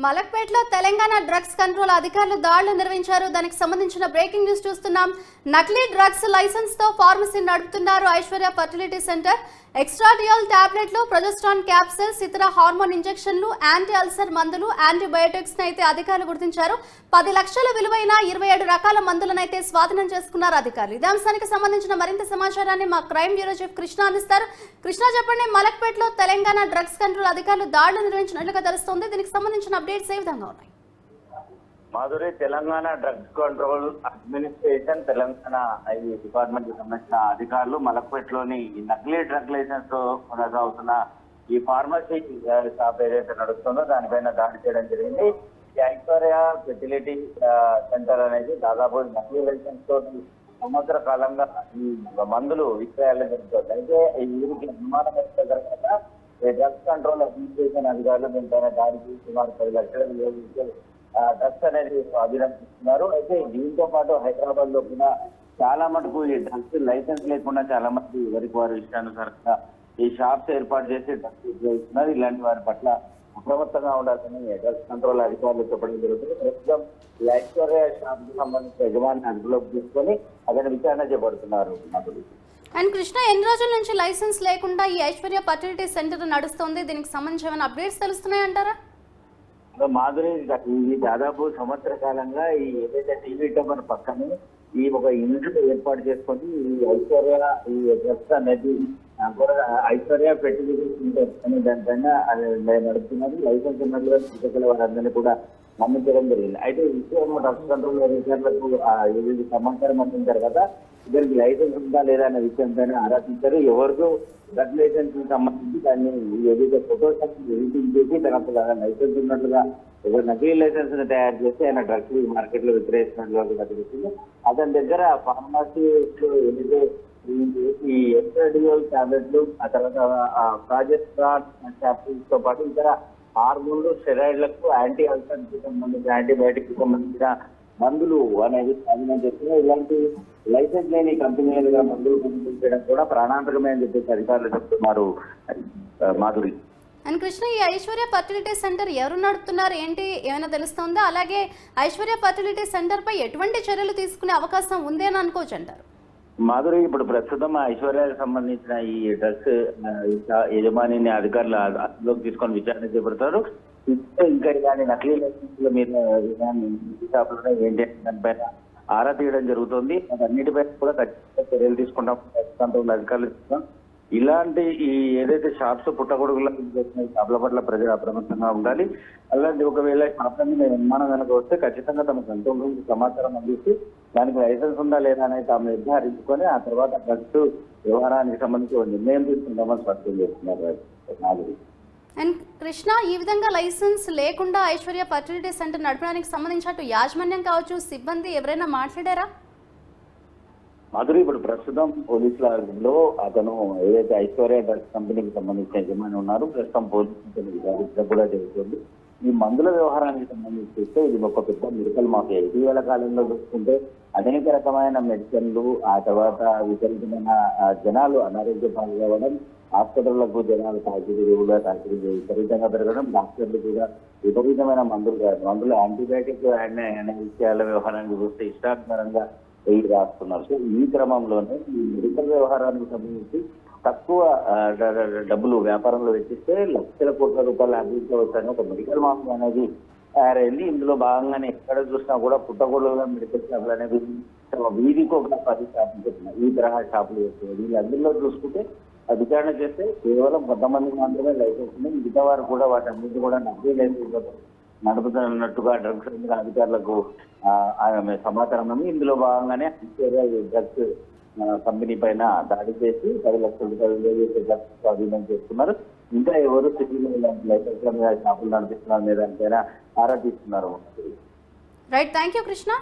మలక్పేటలో Telangana drugs control అధికారులు దాడులు నిర్వహించారు. దానికి సంబంధించిన బ్రేకింగ్ న్యూస్ చూస్తున్నాం. నకిలీ డ్రగ్స్ లైసెన్స్ తో ఫార్మసీ నడుపుతున్నారు ఐశ్వర్య ఫర్టిలిటీ సెంటర్. ఎక్స్ట్రాడియోల్ టాబ్లెట్లు, ప్రొజెస్ట్రాన్ క్యాప్సూల్స్, ఇతర హార్మోన్ ఇంజెక్షన్లు, యాంటీ అల్సర్ మందులు, యాంటీబయోటిక్స్ అయితే అధికారులు గుర్తించారు. 10 లక్షల విలువైన 27 రకాల మందులనైతే స్వాధీనం చేసుకున్నారు అధికారులు. ఇదే అంశానికి సంబంధించిన మరింత సమాచారాన్ని మా క్రైమ్ బ్యూరో చీఫ్ కృష్ణ అందిస్తారు. కృష్ణ, చెప్పండి, మలక్పేటలో తెలంగాణ డ్రగ్స్ కంట్రోల్ అధికారులు దాడులు నిర్వహించినట్లుగా తెలుస్తోంది. దీనికి సంబంధించిన అప్డేట్స్ ఏ విధంగా ఉన్నాయి? Madhuri, Telangana drugs control administration Telangana ఈ డిపార్ట్మెంట్ కి సంబంధించిన అధికారులు మలక్పేటలోని ఈ నకిలీ డ్రగ్ లైసెన్స్ తో కొనసాగుతున్న ఈ ఫార్మసీ షాప్ ఏదైతే నడుస్తుందో దానిపైన దాడి చేయడం జరిగింది. ఈ ఐశ్వర్య ఫెర్టిలిటీ సెంటర్ అనేది దాదాపు నకిలీ లైసెన్స్ తో సంవత్సర కాలంగా ఈ మందులు విక్రయాలు జరుగుతుంది. అయితే వీరికి అనుమానం వచ్చిన తర్వాత డ్రగ్స్ కంట్రోల్ అడ్మినిస్ట్రేషన్ అధికారులు దీనిపైన దాడి చేసి సుమారు 10 లక్షల విలువ డ్రగ్స్ అనేది స్వాధీనం చేస్తున్నారు. అయితే దీంతో పాటు హైదరాబాద్ లో కూడా చాలా మటుకు ఈ డ్రగ్స్ లైసెన్స్ లేకుండా చాలా మంది ఎవరికి వారి ఇష్టానుసారంగా ఈ షాప్స్ ఏర్పాటు చేసి డ్రగ్స్ ఉపయోగిస్తున్నారు. ఇలాంటి వారి పట్ల అప్రమత్తంగా ఉండాలని డ్రగ్స్ కంట్రోల్ అధికారులు చెప్పడం జరుగుతుంది. ప్రస్తుతం ఈ ఐశ్వర్య షాప్ కు సంబంధించిన యజమాని అదుపులోకి తీసుకొని అతని విచారణ చేపడుతున్నారు. అండ్ కృష్ణ, ఎన్ని రోజుల నుంచి లైసెన్స్ లేకుండా ఈ ఐశ్వర్య ఫర్టిలిటీ సెంటర్ నడుస్తుంది? దీనికి సంబంధించి ఏమైనా అప్డేట్స్ తెలుస్తున్నాయంటారా? మాధురి, ఇది దాదాపు సంవత్సర కాలంగా ఈ ఏదైతే టీవీ టవర్ పక్కనే ఈ ఒక యూనిట్ ఏర్పాటు చేసుకొని ఈ ఐశ్వర్య ఈ డ్రగ్స్ అనేది ఐశ్వర్య ఫెర్టిలిటీ సెంటర్ అనే దానిపైన నడుపుతున్నారు. లైసెన్స్ ఉన్నట్లుగా చికిత్సల వారందరినీ కూడా నమ్మించడం జరిగింది. అయితే విషయం డ్రగ్స్ కంట్రోల్ అధికారులకు ఏది సమాచారం అందించారు కదా, ఇద్దరికి లైసెన్స్ ఉందా లేదా అనే విషయం పైన ఆరా తీశారు. ఎవరికో డ్రగ్ లైసెన్స్ కి సంబంధించి దాన్ని ఏదైతే ఫోటోస్ ఎడిటింగ్ చేసి తనకు లైసెన్స్ ఉన్నట్లుగా ఎవరు నకిలీ లైసెన్స్ ని తయారు చేసి ఆయన డ్రగ్స్ మార్కెట్ లో విక్రయిస్తున్నట్లుగా తెలుస్తుంది. అతని దగ్గర ఫార్మసీ ఏదైతే ఈ ఎస్ట్రాడియోల్ టాబ్లెట్లు, ఆ తర్వాత ప్రాజెస్ట్రాన్ క్యాప్సూల్స్ తో పాటు ఇతర హార్మోన్లు, స్టెరాయిడ్లకు, యాంటీ అల్సర్ కి సంబంధించిన యాంటీబయాటిక్ కి సంబంధించిన మందులు అనేది స్వాధీనం చేస్తున్నారు. ఇలాంటి లైసెన్స్ లేని కంపెనీలుగా మందులు పంపించడం కూడా ప్రాణాంతకమే అని చెప్పేసి అధికారులు చెప్తున్నారు. మాధురి అండ్ కృష్ణ, ఈ ఐశ్వర్య ఫర్టిలిటీ సెంటర్ ఎవరు నడుపుతున్నారు, ఏంటి ఏమైనా తెలుస్తుందా? అలాగే ఐశ్వర్య ఫర్టిలిటీ సెంటర్ పై ఎటువంటి చర్యలు తీసుకునే అవకాశం ఉంది అని అనుకోవచ్చు అంటారు? మాధురి, ఇప్పుడు ప్రస్తుతం ఐశ్వర్యానికి సంబంధించిన ఈ డ్రగ్స్ యజమానిని అధికారులు అదుపులోకి తీసుకొని విచారణ చేపడతారు. ఇంకా ఇలాంటి నకిలీ లైసెన్స్ల మీద షాపులో ఏంటి దానిపైన ఆరా తీయడం జరుగుతుంది. అన్నిటిపైన కూడా ఖచ్చితంగా చర్యలు తీసుకుంటాం అధికారులు. ఇలాంటి ఈ ఏదైతే షాప్స్ పుట్టగొడుగుల షాపుల పట్ల ప్రజలు అప్రమత్తంగా ఉండాలి. అలాంటి ఒకవేళ షాప్ల మీద నిర్మాణం కనుక వస్తే ఖచ్చితంగా తమ కంట్రోల్ రూమ్ సమాచారం అందిస్తే దానికి లైసెన్స్ ఉందా లేదా అనేది తాము నిర్ధారించుకొని ఆ తర్వాత డ్రగ్స్ వ్యవహారానికి సంబంధించి ఒక నిర్ణయం తీసుకుంటామని స్పష్టం చేస్తున్నారు. అండ్ కృష్ణ, ఈ విధంగా లైసెన్స్ లేకుండా ఐశ్వర్య ఫర్టిలిటీ సెంటర్ నడపడానికి సంబంధించి అటు యాజమాన్యం కావచ్చు, సిబ్బంది ఎవరైనా మాట్లాడారా? మాధురి, ఇప్పుడు ప్రస్తుతం పోలీసులలో అతను ఏదైతే ఐశ్వర్య డ్రగ్స్ కంపెనీకి సంబంధించిన యజమాని ఉన్నారు, ప్రస్తుతం పోలీసులు కూడా జరుగుతుంది. ఈ మందుల వ్యవహారానికి సంబంధించి చూస్తే ఇది ఒక పెద్ద మెడికల్ మాఫియా. ఇటీవల కాలంలో చూసుకుంటే అనేక రకమైన మెడిసిన్లు, ఆ తర్వాత విపరీతమైన జనాలు అనారోగ్య పాల్గొనడం, హాస్పిటళ్లకు జనాలు తాకిడి విపరీతంగా పెరగడం, డాక్టర్లు కూడా విపరీతమైన మందులు యాంటీబయాటిక్ అనే విషయాల వ్యవహారానికి చూస్తే ఇష్టానుసారంగా రాస్తున్నారు. సో ఈ క్రమంలోనే ఈ మెడికల్ వ్యవహారానికి సంబంధించి తక్కువ డబ్బులు వ్యాపారంలో వెచ్చిస్తే లక్షల కోట్ల రూపాయలు ఆర్జించవచ్చని ఒక మెడికల్ మాఫియా అనేది తయారైంది. ఇందులో భాగంగానే ఎక్కడ చూసినా కూడా పుట్టగొడుగుల మెడికల్ షాపులు అనేది వీధికి ఒక 10 షాపులు చెప్తున్నారు. ఈ తరహా షాపులు చేస్తున్నారు. వీళ్ళందరిలో చూసుకుంటే విచారణ చేస్తే కేవలం కొంతమందికి మాత్రమే లైసెన్స్ ఉంది. మిగతా వారు కూడా వాటన్నింటి కూడా నకిలీ లైసెన్స్ నడుపుతున్నట్టుగా డ్రగ్స్ అధికారులకు సమాచారం ఉంది. ఇందులో భాగంగానే ఐశ్వర్య డ్రగ్స్ కంపెనీ పైన దాడి చేసి 10 లక్షల రూపాయలు డ్రగ్స్ స్వాధీనం చేస్తున్నారు. ఇంకా ఎవరు సిటీలో ఇలాంటి లైసెన్స్ల మీద షాపులు నడిపిస్తున్నారు మీద దానిపైన ఆరా తీస్తున్నారు. Right, thank you Krishna.